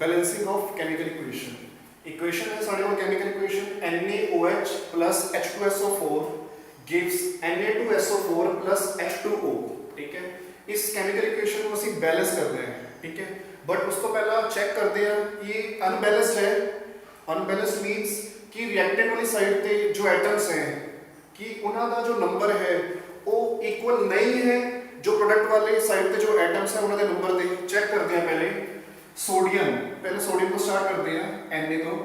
Balancing of chemical equation है साढ़े को chemical equation NaOH plus H2SO4 gives Na2SO4 plus H2O। ठीक है, इस केमिकल इक्वेशन को ਅਸੀਂ बैलेंस करते हैं। ठीक है, बट उस तो पहला चेक करते हैं ये अनबैलेंस्ड है। अनबैलेंस्ड मींस कि रिएक्टेंट वाली साइड पे जो एटम्स हैं कि उन्हां दा जो नंबर है वो इक्वल नहीं है जो प्रोडक्ट वाले साइड पे जो एटम्स है उन्हां दे नंबर दे। चेक करते हैं पहले सोडियम को स्टार्ट करते हैं Na तो।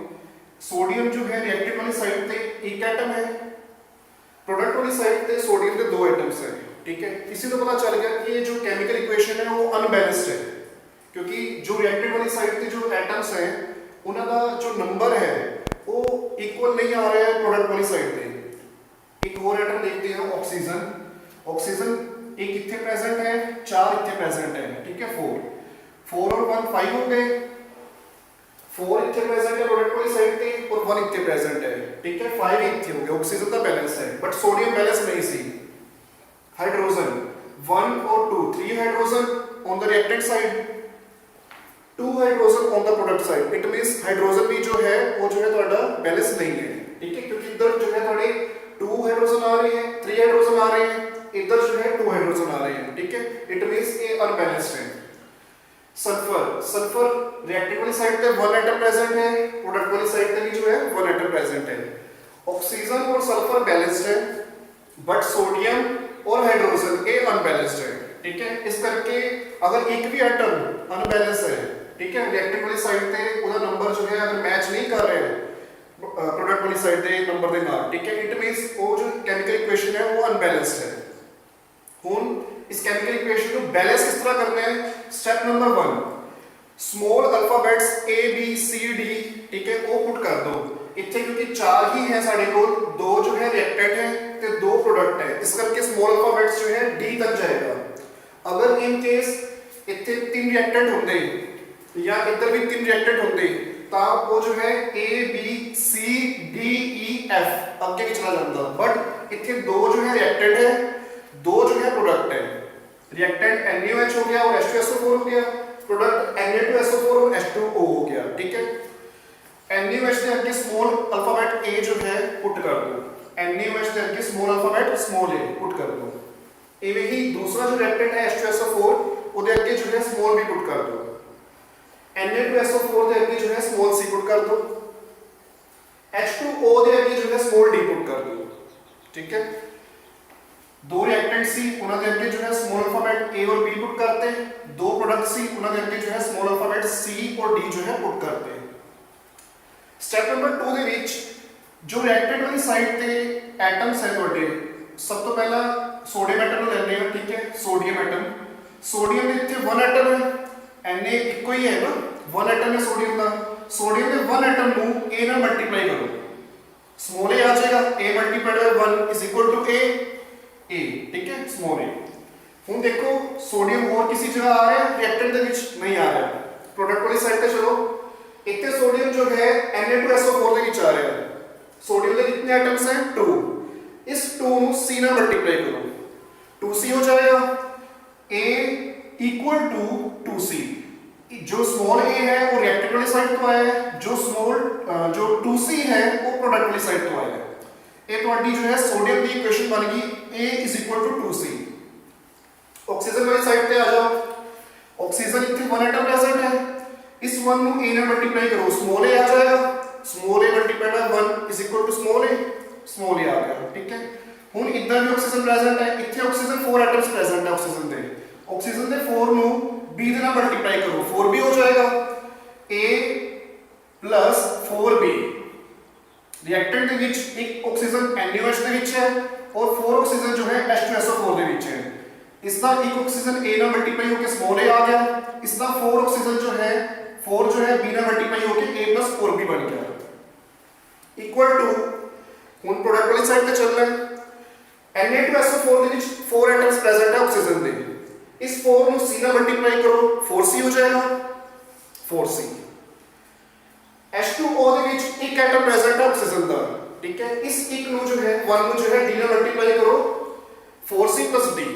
सोडियम जो है रिएक्टेंट वाली साइड पे एक एटम है, प्रोडक्ट वाली साइड पे सोडियम के दो एटम्स हैं। ठीक है, इसी तो पता चल गया कि ये जो केमिकल इक्वेशन है वो अनबैलेंस्ड है, क्योंकि जो रिएक्टेंट वाली साइड पे जो एटम्स हैं उन्हां दा जो नंबर है वो इक्वल नहीं आ रहा है प्रोडक्ट वाली साइड पे। एक और एटम देखते हैं ऑक्सीजन। ऑक्सीजन एक इथे प्रेजेंट है, चार इथे प्रेजेंट है। ठीक है, 4 और 1 5 हो गए। 4 इथे प्रेजेंट है प्रोडक्ट वाली साइड पे और 1 इथे प्रेजेंट है। ठीक है, 5 इथे हो गए। ऑक्सीजन का बैलेंस है, बट सोडियम बैलेंस नहीं सी। हाइड्रोजन 1 और 2 3 hydrogen on the reactant side, 2 hydrogen on the product side. It means hydrogen भी जो है वो जो है ਤੁਹਾਡਾ बैलेंस नहीं है। ठीक है, क्योंकि इधर जो है थोड़े 2 हाइड्रोजन आ रहे हैं, 3 हाइड्रोजन आ रहे हैं, इधर जो है 2 हाइड्रोजन आ रहे हैं। ठीक है, इट मींस ये अनबैलेंस्ड है। सल्फर रिएक्टेंट वाली साइड पे 1 एटम प्रेजेंट है, प्रोडक्ट वाली साइड पे भी जो है 1 एटम प्रेजेंट है। ऑक्सीजन और सल्फर बैलेंस्ड है, बट सोडियम और हाइड्रोजन ये अनबैलेंस्ड है। ठीक है, इस करके अगर एक भी एटम अनबैलेंस है, ठीक है, रिएक्टेंट वाली साइड पे ਉਹਦਾ नंबर जो है अगर मैच नहीं कर रहे प्रोडक्ट वाली साइड ਦੇ नंबर ਦੇ ਨਾਲ। ठीक है, इट मींस वो जो केमिकल इक्वेशन है वो अनबैलेंस्ड है। ਹੁਣ इस केमिकल इक्वेशन को बैलेंस किस तरह करना है? Step number 1, small alphabets A B C D, ठीक है, वो पुट कर दो इतने, क्योंकि 4 ही है साढ़े को, 2 जो है रिएक्टेंट है ते 2 प्रोडक्ट है, इस करके स्मॉल अल्फाबेट्स जो है D तक जाएगा। अगर इन केस इतने 3 रिएक्टेंट होंगे या इधर भी 3 रिएक्टेंट होंगे तो वो जो है A B C D E F आगे भी चला जाता, बट इतने 2 जो है रिएक्टेंट है, 2 जो है प्रोडक्ट है। रिएक्टेंट NaOH हो गया और H2SO4 हो गया, प्रोडक्ट Na2SO4 और H2O हो गया। ठीक है, NaOH के आगे स्मॉल अल्फाबेट A जो है पुट कर दो, NaOH के आगे small alphabet small a put कर दो। इवे ही दूसरा जो रिएक्टेंट है H2SO4 ਉਹਦੇ ਅੱਗੇ जो है स्मॉल b पुट कर दो, Na2SO4 ਦੇ ਅੱਗੇ जो है स्मॉल c पुट कर दो, H2O ਦੇ ਅੱਗੇ जो है स्मॉल d पुट कर दो। ठीक है, 2 रिएक्टेंट सी ਉਹਨਾਂ ਦੇ ਅੱਗੇ जो है स्मॉल अल्फाबेट A और B पुट करते, 2 प्रोडक्ट सी ਉਹਨਾਂ ਦੇ ਅੱਗੇ जो है स्मॉल अल्फाबेट C और D जो है पुट करते। स्टेप नंबर 2 ਦੇ ਵਿੱਚ जो रिएक्टेंट वाली साइड ਤੇ एटम्स है ਤੁਹਾਡੇ, सब तो पहला सोडियम एटम ਨੂੰ ਲੈਣੇ ਆ। ठीक है, सोडियम एटम, सोडियम ਦੇ ਇੱਥੇ 1 एटम है, Na ਇੱਕੋ ਹੀ ਹੈ ਨਾ, 1 एटम है सोडियम ਦਾ। सोडियम ਦੇ 1 एटम ਨੂੰ A ਨਾਲ ਮਲਟੀਪਲਾਈ ਕਰੋ, स्मॉल a आ जाएगा, A multiplied by 1 is equal to A। ठीक है, स्मॉल a। ਹੁਣ देखो सोडियम और किसी जगह आ रहा है, रिएक्टेंट ਦੇ ਵਿੱਚ नहीं आ रहा है, प्रोडक्ट वाली साइड पे चलो, ਇੱਥੇ सोडियम जो है Na2SO4 ਦੇ ਵਿੱਚ आ रहा है। सोडियम ਦੇ कितने एटम्स हैं? 2। इस 2 ਨੂੰ C ਨਾਲ मल्टीप्लाई करो, 2C हो जाएगा। A equal to 2C। जो स्मॉल a है वो रिएक्टेंट वाली साइड तो आया है, जो 2C है वो प्रोडक्ट वाली साइड तो आया है। ये तुम्हारी जो है सोडियम की इक्वेशन बन गई A is equal to 2C। Oxygen वाली साइड पे आ जाओ, ऑक्सीजन इतने 1 एटम प्रेजेंट है, इस 1 ਨੂੰ A ਨਾਲ मल्टीप्लाई करो, स्मॉल a आ जाएगा, small a multiplied by 1 is equal to small a आ गया। ठीक है, ਹੁਣ इधर भी ऑक्सीजन प्रेजेंट है, इतने ऑक्सीजन 4 एटम्स प्रेजेंट है ऑक्सीजन ਦੇ, ऑक्सीजन ਦੇ 4 ਨੂੰ B ਦੇ ਨਾਲ मल्टीप्लाई करो, 4B हो जाएगा, A plus 4B। रिएक्टेंट ਦੇ ਵਿੱਚ ਇੱਕ ऑक्सीजन NaOH ਦੇ ਵਿੱਚ ਹੈ और 4 ऑक्सीजन जो है H2SO4 ਦੇ ਵਿੱਚ है। इसका एक ऑक्सीजन A ਨਾਲ मल्टीप्लाई होकर स्मॉल a आ गया, इसका 4 ऑक्सीजन जो है 4 जो है B ਨਾਲ मल्टीप्लाई होकर A plus 4B बन गया, इक्वल टू ਹੁਣ प्रोडक्ट वाली साइड पे चल रहा है। Na2SO4 ਦੇ ਵਿੱਚ 4 एटम्स प्रेजेंट है ऑक्सीजन ਦੇ, इस 4 ਨੂੰ C ਨਾਲ मल्टीप्लाई करो, 4C हो जाएगा, 4C। H2O ਦੇ ਵਿੱਚ ਇੱਕ एटम प्रेजेंट है ऑक्सीजन ਦਾ। ठीक है, इस एक ਨੂੰ जो है 1 ਨੂੰ जो है D ਨਾਲ मल्टीप्लाई करो, 4C + D।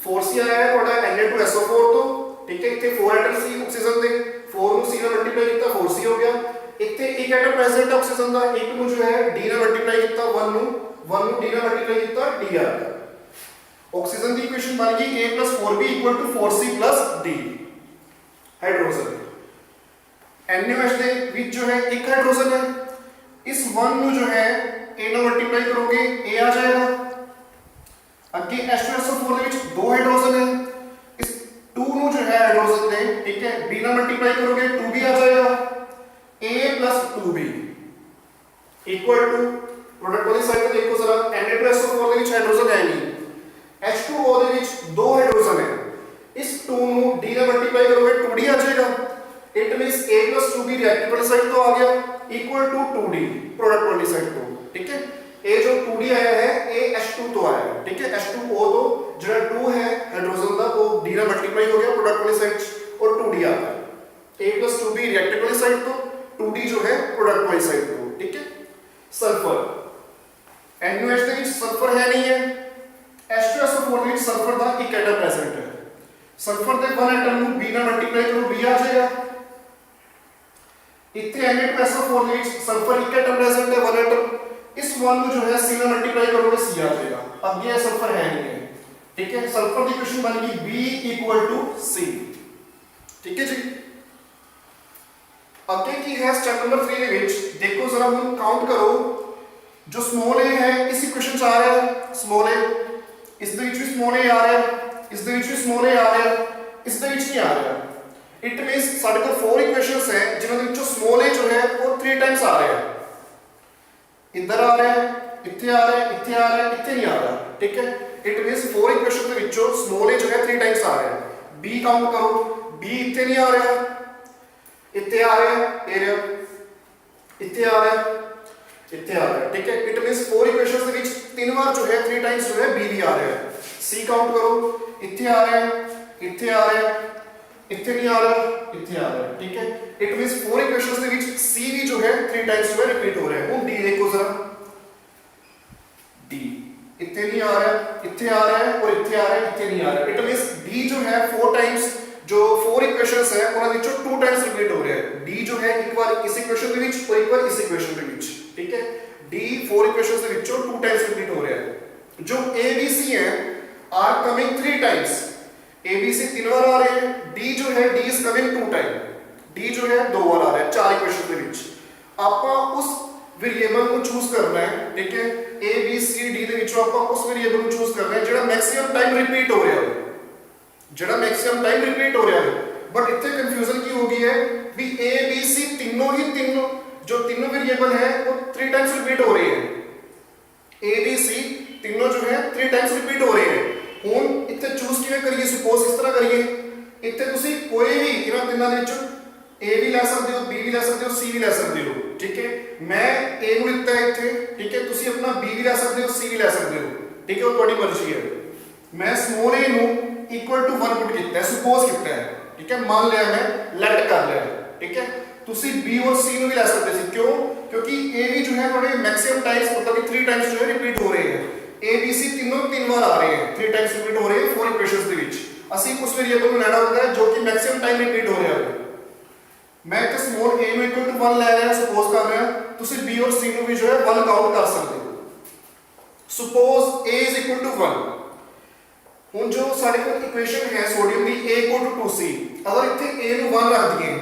4C आया है ਤੁਹਾਡਾ Na2SO4 ਤੋਂ। ठीक है, ਇੱਥੇ 4 एटम ਸੀ ऑक्सीजन ਦੇ, 4 ਨੂੰ c ਨਾਲ ਮਲਟੀਪਲਾਈ ਕੀਤਾ 4c ਹੋ ਗਿਆ। ਇੱਥੇ ਇੱਕ ਐਟਮ ਪ੍ਰੈਜ਼ੈਂਟ ਹੈ ਆਕਸੀਜਨ ਦਾ, ਇੱਕ ਨੂੰ ਜੋ ਹੈ d ਨਾਲ ਮਲਟੀਪਲਾਈ ਕੀਤਾ 1 ਨੂੰ d ਨਾਲ ਮਲਟੀਪਲਾਈ ਕੀਤਾ d ਆ ਗਿਆ। ਆਕਸੀਜਨ ਦੀ ਇਕੁਏਸ਼ਨ ਬਣ ਗਈ a + 4b = 4c + d hydrogen. NaOH ਦੇ ਵਿੱਚ ਜੋ ਹੈ ਇੱਕ ਹਾਈਡਰੋਜਨ है, इस 1 ਨੂੰ जो है a ਨਾਲ ਮਲਟੀਪਲਾਈ ਕਰੋਗੇ a ਆ ਜਾਏਗਾ। ਅੱਗੇ H2SO4 ਦੇ ਵਿੱਚ ਦੋ ਹਾਈਡਰੋਜਨ है, इस 2 ਨੂੰ जो है हाइड्रोजन ने ठीक है b ਨਾਲ ਮਲਟੀਪਲਾਈ ਕਰੋਗੇ 2b ਆ ਜਾਏਗਾ। a + 2b = प्रोडक्ट वाली साइड पे देखो जरा Na2SO4 ਦੇ ਵਿੱਚ ਹਾਈਡਰੋਜਨ ਹੈ ਨਹੀਂ, H2O ਦੇ ਵਿੱਚ ਦੋ ਹਾਈਡਰੋਜਨ ਹੈ, इस 2 ਨੂੰ d ਨਾਲ ਮਲਟੀਪਲਾਈ ਕਰੋਗੇ 2d ਆ ਜਾਏਗਾ। It means a + 2b reactive वाली साइड तो आ गया = 2d प्रोडक्ट वाली साइड तो ठीक है। a जो 2d आया है a H2 तो आया है ठीक है। H2O तो जो 2 है हाइड्रोजन का वो d ਨਾਲ मल्टीप्लाई हो गया प्रोडक्ट वाली साइड और 2d आ गया। a + 2b रिएक्टिव वाली साइड तो 2d जो है प्रोडक्ट वाली साइड तो ठीक है। सल्फर NaOH ਦੇ ਵਿੱਚ सल्फर है नहीं है, H2SO4 ਦੇ ਵਿੱਚ सल्फर ਦਾ ਇੱਕ ਐਟਮ ਪ੍ਰੈਜ਼ੈਂਟ ਹੈ। सल्फर ਦੇ 1 ਐਟਮ ਨੂੰ b ਨਾਲ ਮਲਟੀਪਲਾਈ ਕਰੋ b ਆ ਜਾਏਗਾ। इतने Na2SO4 ਦੇ ਵਿੱਚ सल्फर ਇੱਕ ਐਟਮ ਪ੍ਰੈਜ਼ੈਂਟ ਹੈ 1 ਐਟਮ, इस 1 ਨੂੰ जो है c ਨਾਲ ਮਲਟੀਪਲਾਈ ਕਰੋਗੇ c ਆ ਜਾਏਗਾ। अब ये सल्फर है नहीं है ठीक है। सल्फर की इक्वेशन बन गई b = c ठीक है जी। आगे की है स्टेप नंबर 3 ਦੇ ਵਿੱਚ देखो जरा हम काउंट करो जो स्मॉल a है इस इक्वेशन ਚ आ रहा है स्मॉल a, इस ਦੇ ਵਿੱਚ ਵੀ स्मॉल a आ रहा है, इस ਦੇ ਵਿੱਚ ਵੀ स्मॉल a आ रहा है, इस ਦੇ ਵਿੱਚ नहीं आ रहा। इट मींस ਸਾਡੇ ਕੋਲ 4 इक्वेशंस है जिन्होंने ਵਿੱਚੋਂ स्मॉल a जो है वो 3 टाइम्स आ रहा है, इधर आ रहा है, ਇੱਥੇ आ रहा है, ਇੱਥੇ आ रहा है, ਇੱਥੇ नहीं आ रहा ठीक है। इट मींस 4 इक्वेशन ਦੇ ਵਿੱਚੋਂ स्मॉल a जो है 3 टाइम्स आ रहा है। b काउंट करो b ਇੱਥੇ नहीं आ रहा, ਇੱਥੇ आ रहा है एरिया, ਇੱਥੇ आ रहा है, ਇੱਥੇ आ रहा है ठीक है। इट मींस 4 इक्वेशंस ਦੇ ਵਿੱਚ 3 बार जो है 3 टाइम्स जो है b भी आ रहा है। c काउंट करो ਇੱਥੇ आ रहा है, ਇੱਥੇ आ रहा है, ਇੱਥੇ नहीं आ रहा, ਇੱਥੇ आ रहा है ठीक है। इट मींस 4 इक्वेशंस ਦੇ ਵਿੱਚ c भी जो है 3 टाइम्स जो है रिपीट हो रहा है। ਹੁਣ d देखो जरा, d ਇੱਥੇ नहीं आ रहा, ਇੱਥੇ आ रहा है और ਇੱਥੇ आ रहा है, ਇੱਥੇ नहीं आ रहा। इट मींस d जो है 4 टाइम्स जो 4 इक्वेशंस है ਉਹਨਾਂ ਵਿੱਚੋਂ 2 टाइम्स रिपीट हो रहा है। d जो है ਇੱਕ ਵਾਰ ਇਸ ਇਕੁਏਸ਼ਨ ਦੇ ਵਿੱਚ और एक बार इस इक्वेशन ਦੇ ਵਿੱਚ ठीक है। d 4 इक्वेशंस ਦੇ ਵਿੱਚੋਂ 2 टाइम्स रिपीट हो रहा है। जो a b c है are coming 3 times, A B C 3 बार आ रहे हैं, डी जो है D is coming 2 time, D जो है 2 बार आ रहा है 4 इक्वेशन ਦੇ ਵਿੱਚ। ਆਪਾਂ ਉਸ वेरिएबल ਨੂੰ ਚੂਜ਼ ਕਰਨਾ ਹੈ ਠੀਕ ਹੈ। ए बी सी डी ਦੇ ਵਿੱਚੋਂ ਆਪਾਂ ਉਸ वेरिएबल ਨੂੰ ਚੂਜ਼ ਕਰਨਾ ਹੈ ਜਿਹੜਾ ਮੈਕਸਿਮਮ ਟਾਈਮ ਰਿਪੀਟ ਹੋ ਰਿਹਾ ਹੋਵੇ, ਜਿਹੜਾ ਮੈਕਸਿਮਮ ਟਾਈਮ ਰਿਪੀਟ ਹੋ ਰਿਹਾ ਹੋਵੇ। ਬਟ ਇੱਥੇ ਕਨਫਿਊਜ਼ਨ ਕੀ ਹੋ ਗਈ ਹੈ ਵੀ ए बी सी तीनों जो तीनों वेरिएबल है वो 3 टाइम्स रिपीट हो रहे हैं। ए बी सी तीनों जो है 3 टाइम्स रिपीट हो रहे हैं। ਹੁਣ ਇੱਥੇ ਚੂਜ਼ ਕਿਵੇਂ ਕਰੀਏ, ਸਪੋਜ਼ ਇਸ ਤਰ੍ਹਾਂ ਕਰੀਏ, ਇੱਥੇ ਤੁਸੀਂ ਕੋਈ ਵੀ ਇਹਨਾਂ ਤਿੰਨਾਂ ਦੇ ਵਿੱਚੋਂ A ਵੀ ਲੈ ਸਕਦੇ ਹੋ, B ਵੀ ਲੈ ਸਕਦੇ ਹੋ, C ਵੀ ਲੈ ਸਕਦੇ ਹੋ ਠੀਕ ਹੈ। ਮੈਂ A ਨੂੰ ਲਿਖਤਾ ਹੈ ਇੱਥੇ ਠੀਕ ਹੈ, ਤੁਸੀਂ ਆਪਣਾ B ਵੀ ਲੈ ਸਕਦੇ ਹੋ, C ਵੀ ਲੈ ਸਕਦੇ ਹੋ ਠੀਕ ਹੈ, ਉਹ ਤੁਹਾਡੀ ਮਰਜ਼ੀ ਹੈ। ਮੈਂ ਸਮੋਲ a ਨੂੰ = 1 ਪੁੱਟ ਕੀਤਾ ਹੈ, ਸਪੋਜ਼ ਕੀਤਾ ਹੈ ਠੀਕ ਹੈ, ਮੰਨ ਲਿਆ ਮੈਂ, ਲੈਟ ਕਰ ਲਿਆ ਠੀਕ ਹੈ। ਤੁਸੀਂ B और C ਨੂੰ ਵੀ ਲੈ ਸਕਦੇ ਸੀ, ਕਿਉਂ? ਕਿਉਂਕਿ A ਵੀ ਜੋ ਹੈ ਤੁਹਾਡੇ मैक्सिमम टाइम्स मतलब कि 3 टाइम्स जो है रिपीट हो रहे हैं। ए बी सी तीनों 3 बार आ रहे हैं, 3 टाइम्स रिपीट हो रहे हैं 4 इक्वेशंस ਦੇ ਵਿੱਚ। ਅਸੀਂ ਉਸ वेरिएबल ਨੂੰ ਲੈਣਾ ਹੁੰਦਾ ਹੈ ਜੋ ਕਿ मैक्सिमम टाइम रिपीट हो ਰਿਹਾ ਹੈ। मैं तो स्मॉल a ਨੂੰ = 1 ਲੈ ਰਿਹਾ, ਸਪੋਜ਼ ਕਰ ਰਿਹਾ, ਤੁਸੀਂ b और c ਨੂੰ ਵੀ ਜੋ ਹੈ 1 ਕਾਊਂਟ ਕਰ ਸਕਦੇ ਹੋ। Suppose a = 1। ਹੁਣ ਜੋ ਸਾਡੇ ਕੋਲ ਇਕੁਏਸ਼ਨ ਹੈ ਸੋਡੀਅਮ ਦੀ a = 2c, ਅਗਰ ਇੱਥੇ a ਨੂੰ 1 ਰੱਖ ਦਈਏ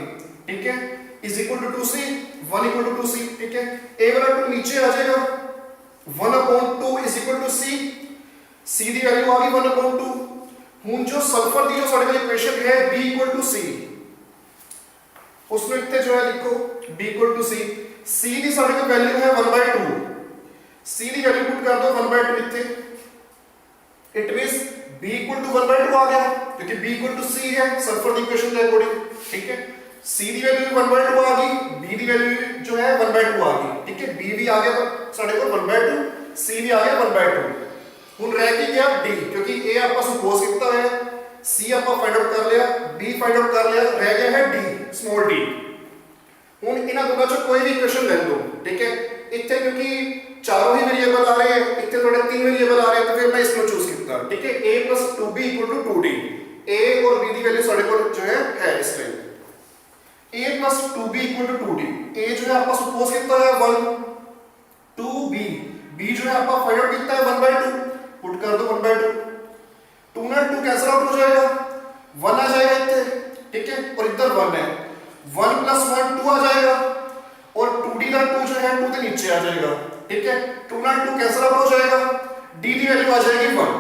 ਠੀਕ ਹੈ, = 2c 1 = 2c ठीक है। a वाला 2 नीचे आ जाएगा, 1/2 = c, c ਦੀ ਵੈਲਿਊ ਆ ਗਈ 1/2। ਹੁਣ ਜੋ ਸल्फर ਦੀ ਜੋ ਸਾਡੇ ਕੋਲ ਇਕੁਏਸ਼ਨ ਹੈ b = c, उसमें इतने जो है लिखो b = c, c ਦੀ ਸਾਡੇ ਕੋਲ ਵੈਲਿਊ ਹੈ 1/2, c ਦੀ ਵੈਲਿਊ ਪੁੱਟ ਕਰ ਦੋ 1/2 ਇੱਥੇ। इट मींस b = 1/2 आ गया क्योंकि b = c है सल्फर ਦੀ ਇਕੁਏਸ਼ਨ ਦੇ ਅਕੋਰਡਿੰਗ ठीक है। c ਦੀ ਵੈਲਿਊ 1/2 ਆ ਗਈ, b ਦੀ ਵੈਲਿਊ जो है 1/2 ਆ ਗਈ ठीक है। b ਵੀ ਆ ਗਿਆ ਸਾਡੇ ਕੋਲ 1/2, c ਵੀ ਆ ਗਿਆ 1/2। ਹੁਣ ਰਹਿ ਕੀ ਗਿਆ d, ਕਿਉਂਕਿ a ਆਪਾਂ ਸਪੋਜ਼ ਕੀਤਾ ਹੋਇਆ ਹੈ, c ਆਪਾਂ ਫਾਈਂਡ ਆਊਟ ਕਰ ਲਿਆ, b ਫਾਈਂਡ ਆਊਟ ਕਰ ਲਿਆ, ਰਹਿ ਗਿਆ ਹੈ d स्मॉल d। ਹੁਣ ਇਹਨਾਂ ਦੋਨਾਂ ਚੋਂ ਕੋਈ ਵੀ ਇਕੁਏਸ਼ਨ ਲੈ ਲਓ ਠੀਕ ਹੈ। ਇੱਥੇ ਕਿਉਂਕਿ चारों ही वेरिएबल आ रहे हैं, इतने थोड़े 3 वेरिएबल आ रहे हैं, तो फिर मैं इसको चूज किया ठीक है। a + 2b = 2d, a और b की वैल्यू सारे को जो है इस time 2b equal to 2d a जो है ਆਪਾਂ सपोज ਕੀਤਾ है 1 2b b जो है ਆਪਾਂ फाइंड आउट ਕੀਤਾ है 1/2 पुट कर दो 1/2 2 ਨਾਲ 2 कैंसिल आउट हो जाएगा 1 आ जाएगा इतने ठीक है और इधर 1 है 1 + 1 2 आ जाएगा और 2d का 2 जो है 2 के नीचे आ जाएगा ठीक है 2 ਨਾਲ 2 कैंसिल आउट हो जाएगा d की वैल्यू आ जाएगी 1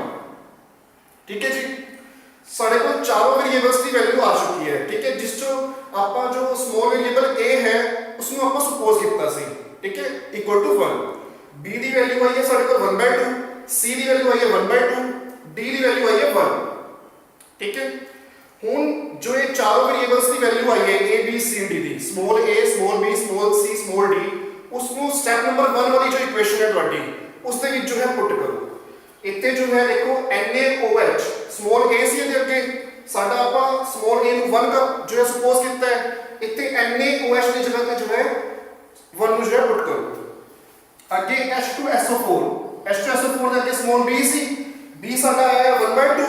ठीक है जी सारे को चारों वेरिएबल्स की वैल्यू आ चुकी है ठीक है जिस जो आपका जो स्मॉल वेरिएबल a है उसਨੂੰ ਆਪਾਂ सपोज ਕੀਤਾ ਸੀ ठीक है equal to 1 b the value आई है सारे को 1/2 c ਦੀ वैल्यू आई है 1/2 d ਦੀ वैल्यू आई है 1 ठीक है ਹੁਣ जो ये चारों वेरिएबल्स की वैल्यू आई है a b c d the small a small b small c small d उसਨੂੰ स्टेप नंबर 1 वाली जो इक्वेशन है ਤੁਹਾਡੀ ਉਸ ਦੇ ਵਿੱਚ जो है पुट करो ਇੱਥੇ जो है देखो NaOH स्मॉल a ਸੀ ਇਹਦੇ ਅੱਗੇ ਸਾਡਾ ਆਪਾਂ स्मॉल a ਨੂੰ 1 का जो है सपोज ਕੀਤਾ है ਇੱਥੇ NaOH ਦੀ ਜਗ੍ਹਾ ਤੇ जो है 1 ਨੂੰ जो है पुट करो ਅੱਗੇ H2SO4 H2SO4 ਦੇ ਅੱਗੇ स्मॉल b ਸੀ b ਸਾਡਾ ਆਇਆ 1/2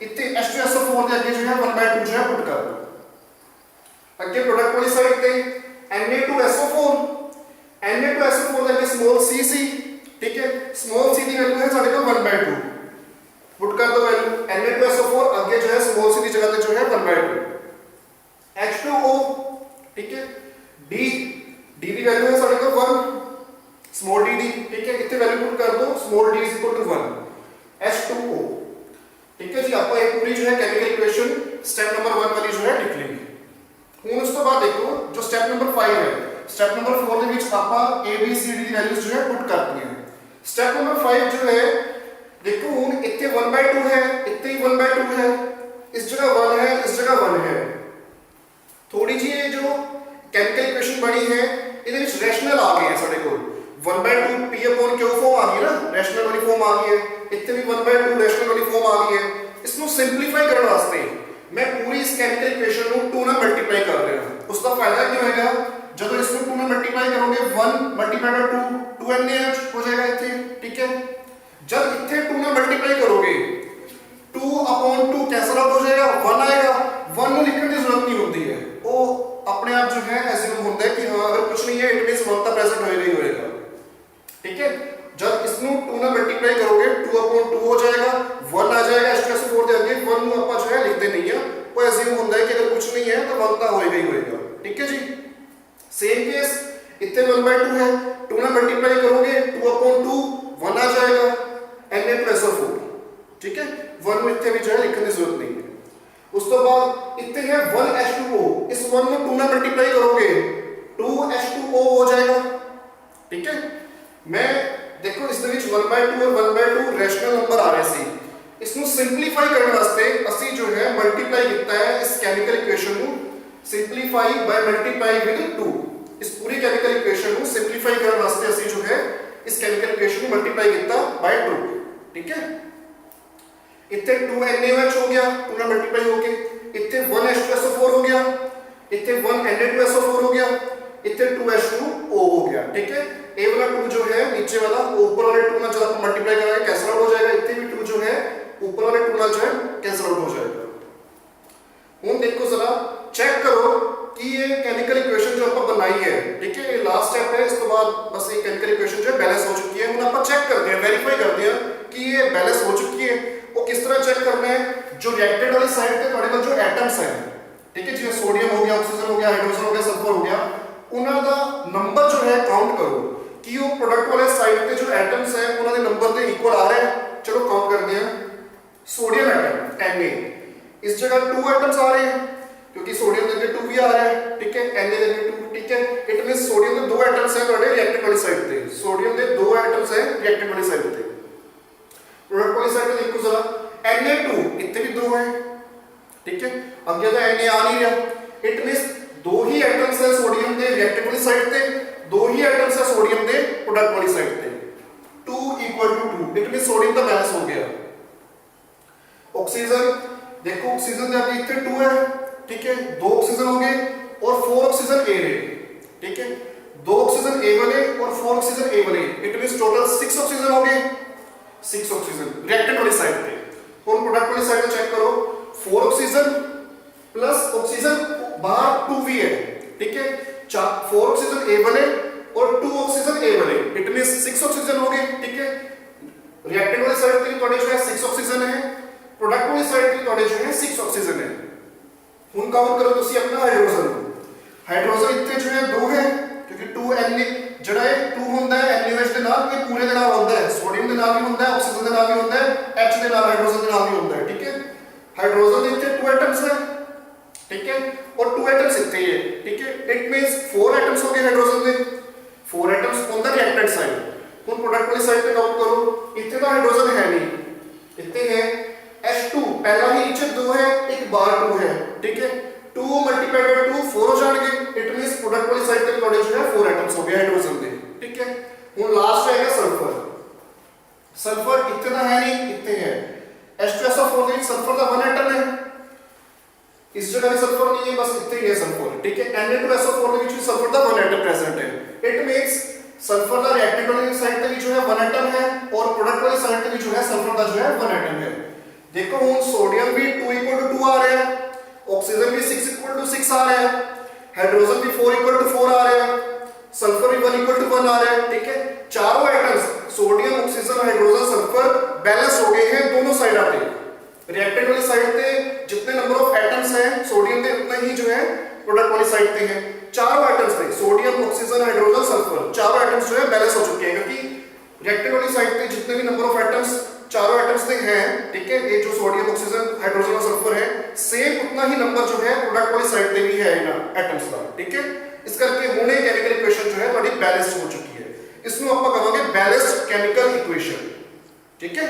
इतने H2SO4 ਦੇ ਅੱਗੇ जो है 1/2 जो है पुट कर दो ਅੱਗੇ प्रोडक्ट वाली साइड पे Na2SO4 Na2SO4 ਦੇ ਅੱਗੇ स्मॉल c ਸੀ ठीक है स्मॉल c ਦੀ वैल्यू है ਸਾਡੇ ਕੋਲ 1/2 पुट कर दो वैल्यू Na2SO4 आगे जो है स्मॉल c ਦੀ जगह पे जो है 1/2 H2O ठीक है D ਦੀ वैल्यू है ਸਾਡੇ ਕੋਲ 1 स्मॉल d ਦੀ ठीक है ਇੱਥੇ वैल्यू पुट कर दो स्मॉल d = 1 H2O ठीक है जी आपको एक पूरी जो है केमिकल इक्वेशन स्टेप नंबर 1 वाली जो है लिख लेंगे ਹੁਣ ਉਸ ਤੋਂ ਬਾਅਦ ਦੇਖੋ जो स्टेप नंबर 5 है स्टेप नंबर 4 ਦੇ ਵਿੱਚ ਆਪਾਂ a b c d the values ਜੋ ਹੈ ਪੁੱਟ ਕਰਤੀਆਂ स्टेप नंबर 5 जो है देखो ਹੁਣ ਇੱਥੇ 1/2 है ਇੱਥੇ ही 1/2 है इस जगह 1 है इस जगह 1 है थोड़ी जी ये जो केमिकल इक्वेशन बनी है ਇਹਦੇ ਵਿੱਚ ਰੈਸ਼ਨਲ ਆ ਗਏ ਹੈ ਸਾਡੇ ਕੋਲ 1/2 p/q फॉर्म आ गई ना रैशनल वाली फॉर्म आ गई है इतने भी 1/2 रैशनल वाली फॉर्म आ गई है इसको सिंपलीफाई करने वास्ते मैं पूरी इस केमिकल इक्वेशन को 2 ਨਾਲ मल्टीप्लाई कर रहा हूं उसका फायदा क्या होगा जब इसको 2 ਨਾਲ मल्टीप्लाई करोगे 1 × 2 2NaH हो जाएगा इतने ठीक है जब इतने 2 ਨਾਲ मल्टीप्लाई करोगे 2/2 कैंसिल आउट हो जाएगा 1 आएगा 1 ਨੂੰ ਲਿਖਣ ਦੀ ਜ਼ਰੂਰਤ ਨਹੀਂ ਹੁੰਦੀ ਹੈ ਉਹ अपने आप जो है एज्यूम होता है कि हां अगर कुछ नहीं है इट मींस 1 तो प्रेजेंट होएगा ही होएगा ठीक है जब इसनु 2 ਨਾਲ मल्टीप्लाई करोगे 2/2 हो जाएगा 1 आ जाएगा H2SO4 ਦੇ ਅੱਗੇ 1 ਨੂੰ ਆਪਾਂ जो है लिखते नहीं है वो एज्यूम होता है कि अगर कुछ नहीं है तो 1 तो होएगा ही होएगा ठीक है जी सेम केस इतने 1/2 है 2 ਨਾਲ मल्टीप्लाई करोगे 2/2 1 आ जाएगा Na2SO4 ठीक है 1 ਨੂੰ ਇੱਥੇ ਵੀ जो है लिखने की जरूरत नहीं है उस तो बाद इतने है 1H2O इस 1 में 2 ਨਾਲ मल्टीप्लाई करोगे 2H2O हो जाएगा ठीक है मैं देखो इस ਦੇ ਵਿੱਚ 1/2 और 1/2 रैशनल नंबर आ रहे सी इसनु सिंपलीफाई करने वास्ते ਅਸੀਂ जो है मल्टीप्लाई ਕੀਤਾ है इस केमिकल इक्वेशन ਨੂੰ सिंपलीफाई बाय मल्टीप्लाई विद 2 इस पूरी केमिकल इक्वेशन ਨੂੰ सिंपलीफाई करने वास्ते ਅਸੀਂ जो है इस केमिकल इक्वेशन ਨੂੰ मल्टीप्लाई ਕੀਤਾ बाय 2 ठीक है इतने 2NaOH हो गया 2 ਨਾਲ मल्टीप्लाई हो गए इतने 1H2SO4 हो गया इतने 1 Na2SO4 हो गया इतने 2H2O हो गया ठीक है ए वाला 2 जो है नीचे वाला ऊपर वाले 2 ਨਾਲ जब आप मल्टीप्लाई करेंगे कैंसिल आउट हो जाएगा इतने भी 2 जो है ऊपर वाले 2 ਨਾਲ जो है कैंसिल आउट हो जाएगा ਹੁਣ देखो जरा चेक करो कि ये केमिकल इक्वेशन जो ਆਪਾਂ बनाई है ठीक है ये लास्ट स्टेप है इस तो बाद बस ये केमिकल इक्वेशन जो है बैलेंस हो चुकी है ਹੁਣ ਆਪਾਂ चेक करते हैं वेरीफाई करते हैं कि ये बैलेंस हो चुकी है वो किस तरह चेक करना है जो रिएक्टेड वाली साइड पे ਤੁਹਾਡੇ ਕੋਲ जो एटम्स है ठीक है जिਵੇਂ सोडियम हो गया ऑक्सीजन हो गया हाइड्रोजन हो गया सल्फर हो गया ਉਹਨਾਂ ਦਾ ਨੰਬਰ जो है काउंट करो कि वो प्रोडक्ट वाले साइड पे जो एटम्स है ਉਹਨਾਂ ਦੇ ਨੰਬਰ ਤੇ ਇਕੁਅਲ ਆ ਰਹੇ चलो काउंट करते हैं सोडियम एटम Na इस जगह 2 एटम्स आ रहे हैं क्योंकि सोडियम के 2 भी आ रहा है ठीक है Na के 2 ठीक है इट मींस सोडियम के 2 एटम्स है ਤੁਹਾਡੇ रिएक्टेड वाली साइड पे सोडियम के 2 एटम्स है रिएक्टेड वाली साइड पे प्रोडक्ट वाली साइड पे देखो जरा Na2 इतने भी 2 है ठीक है अब क्या था Na आ नहीं रहा इट मींस 2 ही एटम्स है सोडियम के रिएक्टेड वाली साइड पे 2 ही एटम्स है सोडियम के प्रोडक्ट वाली साइड पे 2 = 2 इट मींस सोडियम का बैलेंस हो गया ऑक्सीजन देखो ऑक्सीजन के आगे इतने 2 है ठीक है 2 ऑक्सीजन हो गए और 4 ऑक्सीजन ए रहे ठीक है 2 ऑक्सीजन ए वाले और 4 ऑक्सीजन ए वाले इट मींस टोटल 6 ऑक्सीजन हो गए 6 ऑक्सीजन रिएक्टेड वाली साइड पे और प्रोडक्ट वाली साइड पे चेक करो 4 ऑक्सीजन प्लस ऑक्सीजन बाहर 2 भी है, ठीक है, 4 ऑक्सीजन A1 है और 2 ऑक्सीजन A1 है, इट मींस 6 ऑक्सीजन हो गए, ठीक है। रिएक्टेंट वाली साइड ਤੇ ਤੁਹਾਡੇ जो है 6 ऑक्सीजन है, प्रोडक्ट वाली साइड ਤੇ ਤੁਹਾਡੇ जो है 6 ऑक्सीजन है। ਹੁਣ ਕਾਊਂਟ ਕਰੋ ਤੁਸੀਂ ਆਪਣਾ ਹਾਈਡਰੋਜਨ, ਹਾਈਡਰੋਜਨ ਇੱਥੇ जो है 2 है क्योंकि 2 Na ਜਿਹੜਾ ਹੈ 2 ਹੁੰਦਾ ਹੈ NaOH ਦੇ ਨਾਲ, ਇਹ ਪੂਰੇ ਦੇ ਨਾਲ ਹੁੰਦਾ ਹੈ, ਸੋਡੀਅਮ ਦੇ ਨਾਲ ਵੀ ਹੁੰਦਾ ਹੈ, ਆਕਸੀਜਨ ਦੇ ਨਾਲ ਵੀ ਹੁੰਦਾ ਹੈ, H ਦੇ ਨਾਲ ਹਾਈਡਰੋਜਨ ਦੇ ਨਾਲ ਵੀ ਹੁੰਦਾ है, ठीक है। हाइड्रोजन ਦੇ ਇੱਥੇ 2 एटम्स है, ठीक है, और 2 एटम्स ਇੱਥੇ है, ठीक है, इट मींस 4 एटम्स हो गए हाइड्रोजन ਦੇ, 4 atoms on the reactant side. ਹੁਣ प्रोडक्ट वाली साइड पे काउंट करो, ਇੱਥੇ ਤਾਂ ਹਾਈਡਰੋਜਨ ਹੈ ਨਹੀਂ, ਇੱਥੇ है H2, पहला ही नीचे 2 है, एक बार 2 है, ठीक है, 2 मल्टीप्लाइड बाय 2 4 हो जाएंगे, इट मींस प्रोडक्ट वाली साइड पे ਤੁਹਾਡੇ जो है 4 एटम्स हो गए हाइड्रोजन ਦੇ, ठीक है। ਹੁਣ लास्ट रहेगा सल्फर, सल्फर ਇੱਥੇ ਤਾਂ ਹੈ ਨਹੀਂ, ਇੱਥੇ है H2SO4 ਦੇ ਵਿੱਚ सल्फर ਦਾ 1 एटम है, इस जगह भी सल्फर नहीं है, बस ਇੱਥੇ ही है सल्फर, ठीक है। Na2SO4 ਦੇ ਵਿੱਚ ਵੀ सल्फर ਦਾ 1 एटम प्रेजेंट है, इट मींस सल्फर का रिएक्टेंट वाली साइड पे भी जो है 1 एटम है और प्रोडक्ट वाली साइड पे भी जो है सल्फर का जो है 1 एटम है। देखो हुन सोडियम भी 2 = 2 आ रहा है, ऑक्सीजन भी 6 = 6 आ रहा है, हाइड्रोजन भी 4 = 4 आ रहा है, सल्फर भी 1 = 1 आ रहा है, ठीक है। चारों atoms sodium, oxygen, hydrogen, sulphur balance हो गए हैं दोनों साइड पे। रिएक्टेंट वाली साइड पे जितने नंबर ऑफ एटम्स हैं सोडियम के उतना ही जो है प्रोडक्ट वाली साइड पे है। चारों एटम्स थे सोडियम, ऑक्सीजन, हाइड्रोजन, सल्फर, चारों एटम्स जो है बैलेंस हो चुके हैं क्योंकि रिएक्टेंट वाली साइड पे जितने भी नंबर ऑफ एटम्स चारों एटम्स में हैं, ठीक है, ये जो सोडियम, ऑक्सीजन, हाइड्रोजन और सल्फर है सेम उतना ही नंबर जो है प्रोडक्ट वाली साइड पे भी है इन एटम्स का, ठीक है। इस करके हुणे केमिकल इक्वेशन जो है थोड़ी बैलेंस्ड हो चुकी है, इसमें ਆਪਾਂ ਕਹਾਂਗੇ बैलेंस्ड केमिकल इक्वेशन, ठीक है।